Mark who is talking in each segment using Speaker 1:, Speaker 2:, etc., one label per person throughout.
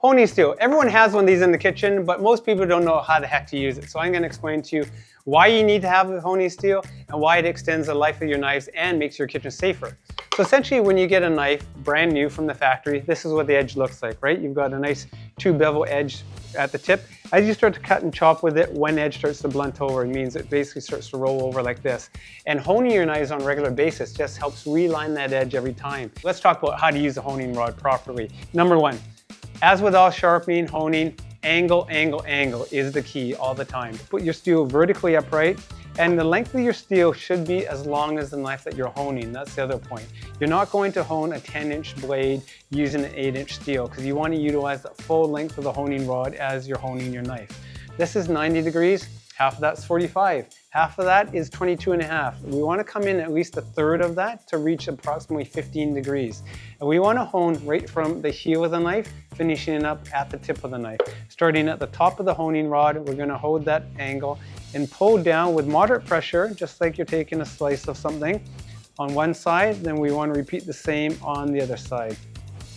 Speaker 1: honing steel. Everyone has one of these in the kitchen, but most people don't know how the heck to use it. So I'm going to explain to you why you need to have a honing steel and why it extends the life of your knives and makes your kitchen safer. So essentially, when you get a knife brand new from the factory, this is what the edge looks like, right? You've got a nice 2-bevel edge at the tip. As you start to cut and chop with it, one edge starts to blunt over. It means it basically starts to roll over like this. And honing your knives on a regular basis just helps realign that edge every time. Let's talk about how to use a honing rod properly. Number one, as with all sharpening, honing, angle, angle, angle is the key all the time. Put your steel vertically upright, and the length of your steel should be as long as the knife that you're honing. That's the other point. You're not going to hone a 10-inch blade using an 8-inch steel because you want to utilize the full length of the honing rod as you're honing your knife. This is 90 degrees, half of that's 45. Half of that is 22.5. We want to come in at least a third of that to reach approximately 15 degrees. And we want to hone right from the heel of the knife, finishing it up at the tip of the knife. Starting at the top of the honing rod, we're going to hold that angle and pull down with moderate pressure, just like you're taking a slice of something on one side. Then we want to repeat the same on the other side.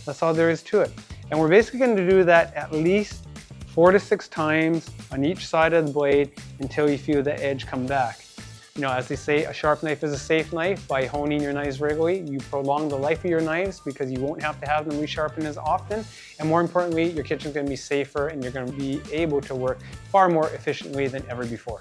Speaker 1: That's all there is to it. And we're basically going to do that at least 4 to 6 times on each side of the blade until you feel the edge come back. You know, as they say, a sharp knife is a safe knife. By honing your knives regularly, you prolong the life of your knives because you won't have to have them resharpened as often. And more importantly, your kitchen's going to be safer and you're going to be able to work far more efficiently than ever before.